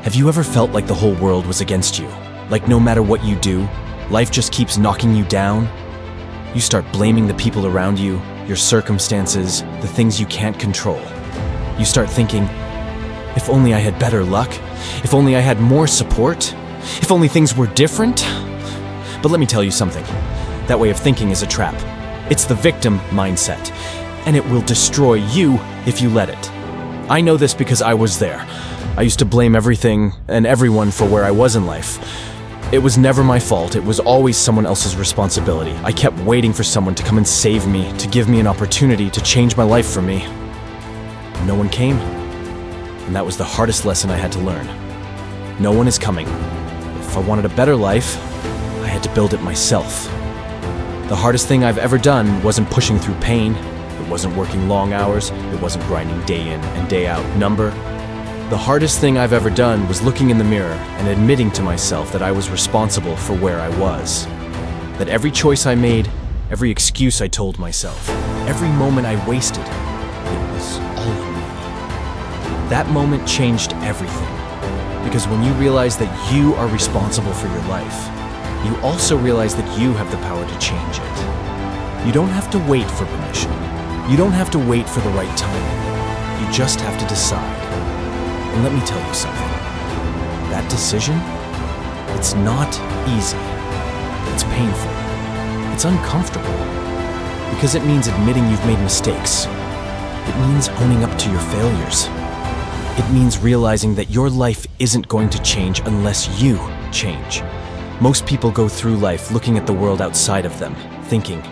Have you ever felt like the whole world was against you? Like no matter what you do, life just keeps knocking you down? You start blaming the people around you, your circumstances, the things you can't control. You start thinking, if only I had better luck, if only I had more support, if only things were different. But let me tell you something, that way of thinking is a trap. It's the victim mindset, and it will destroy you if you let it. I know this because I was there. I used to blame everything and everyone for where I was in life. It was never my fault, it was always someone else's responsibility. I kept waiting for someone to come and save me, to give me an opportunity to change my life for me. No one came, and that was the hardest lesson I had to learn. No one is coming. If I wanted a better life, I had to build it myself. The hardest thing I've ever done wasn't pushing through pain, it wasn't working long hours, it wasn't grinding day in and day out number. The hardest thing I've ever done was looking in the mirror and admitting to myself that I was responsible for where I was. That every choice I made, every excuse I told myself, every moment I wasted, it was all on me. That moment changed everything. Because when you realize that you are responsible for your life, you also realize that you have the power to change it. You don't have to wait for permission. You don't have to wait for the right time. You just have to decide. And let me tell you something. That decision, it's not easy. It's painful. It's uncomfortable. Because it means admitting you've made mistakes. It means owning up to your failures. It means realizing that your life isn't going to change unless you change. Most people go through life looking at the world outside of them, thinking,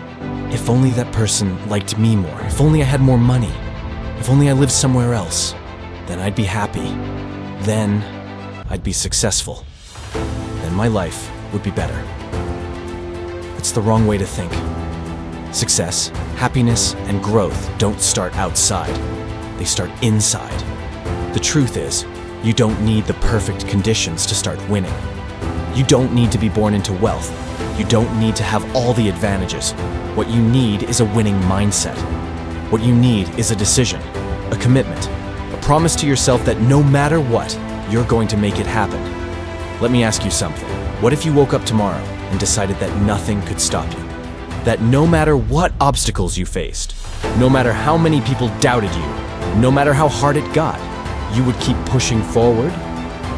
if only that person liked me more, if only I had more money, if only I lived somewhere else, then I'd be happy. Then I'd be successful. Then my life would be better. It's the wrong way to think. Success, happiness, and growth don't start outside. They start inside. The truth is, you don't need the perfect conditions to start winning. You don't need to be born into wealth. You don't need to have all the advantages. What you need is a winning mindset. What you need is a decision, a commitment, a promise to yourself that no matter what, you're going to make it happen. Let me ask you something. What if you woke up tomorrow and decided that nothing could stop you? That no matter what obstacles you faced, no matter how many people doubted you, no matter how hard it got, you would keep pushing forward?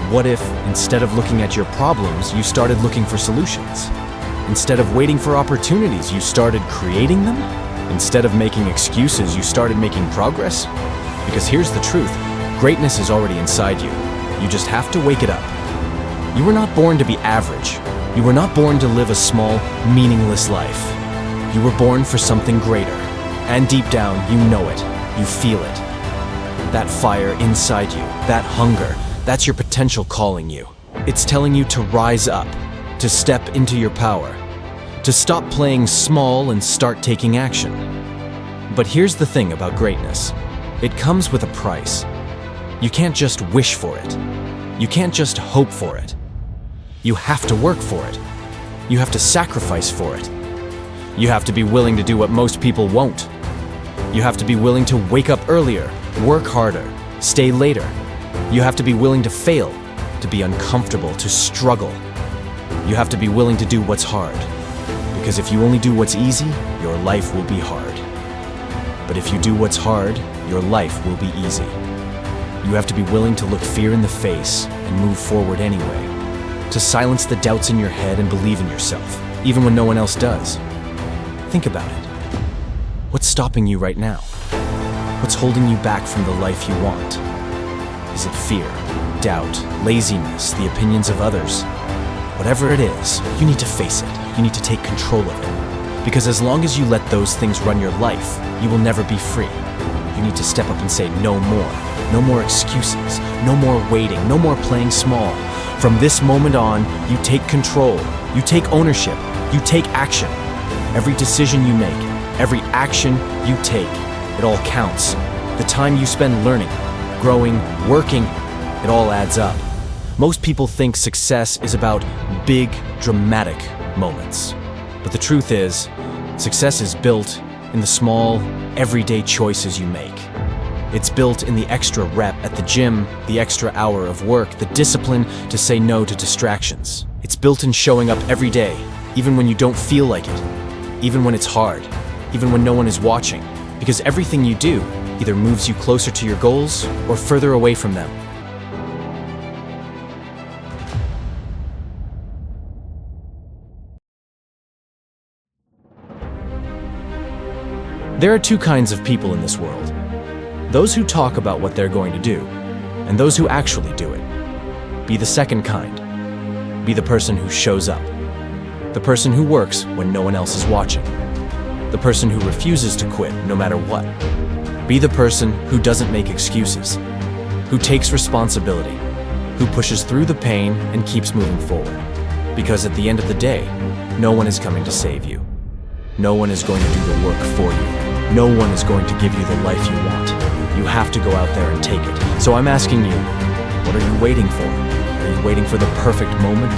What if, instead of looking at your problems, you started looking for solutions? Instead of waiting for opportunities, you started creating them? Instead of making excuses, you started making progress? Because here's the truth, greatness is already inside you. You just have to wake it up. You were not born to be average. You were not born to live a small, meaningless life. You were born for something greater. And deep down, you know it. You feel it. That fire inside you, that hunger, that's your potential calling you. It's telling you to rise up, to step into your power, to stop playing small and start taking action. But here's the thing about greatness. It comes with a price. You can't just wish for it. You can't just hope for it. You have to work for it. You have to sacrifice for it. You have to be willing to do what most people won't. You have to be willing to wake up earlier, work harder, stay later. You have to be willing to fail, to be uncomfortable, to struggle. You have to be willing to do what's hard. Because if you only do what's easy, your life will be hard. But if you do what's hard, your life will be easy. You have to be willing to look fear in the face and move forward anyway. To silence the doubts in your head and believe in yourself, even when no one else does. Think about it. What's stopping you right now? What's holding you back from the life you want? Is it fear, doubt, laziness, the opinions of others? Whatever it is, you need to face it. You need to take control of it. Because as long as you let those things run your life, you will never be free. You need to step up and say no more. No more excuses. No more waiting. No more playing small. From this moment on, you take control. You take ownership. You take action. Every decision you make, every action you take, it all counts. The time you spend learning, growing, working, it all adds up. Most people think success is about big, dramatic moments. But the truth is, success is built in the small, everyday choices you make. It's built in the extra rep at the gym, the extra hour of work, the discipline to say no to distractions. It's built in showing up every day, even when you don't feel like it, even when it's hard, even when no one is watching. Because everything you do either moves you closer to your goals or further away from them. There are two kinds of people in this world. Those who talk about what they're going to do, and those who actually do it. Be the second kind. Be the person who shows up. The person who works when no one else is watching. The person who refuses to quit no matter what. Be the person who doesn't make excuses, who takes responsibility, who pushes through the pain and keeps moving forward. Because at the end of the day, no one is coming to save you. No one is going to do the work for you. No one is going to give you the life you want. You have to go out there and take it. So I'm asking you, what are you waiting for? Are you waiting for the perfect moment?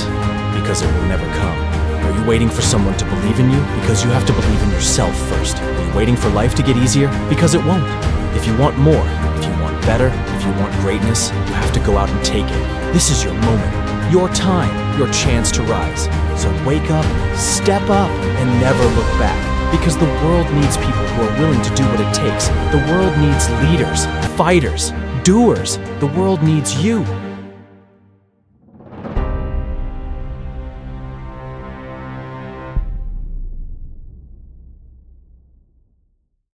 Because it will never come. Are you waiting for someone to believe in you? Because you have to believe in yourself first. Are you waiting for life to get easier? Because it won't. If you want more, if you want better, if you want greatness, you have to go out and take it. This is your moment, your time, your chance to rise. So wake up, step up, and never look back. Because the world needs people who are willing to do what it takes. The world needs leaders, fighters, doers. The world needs you.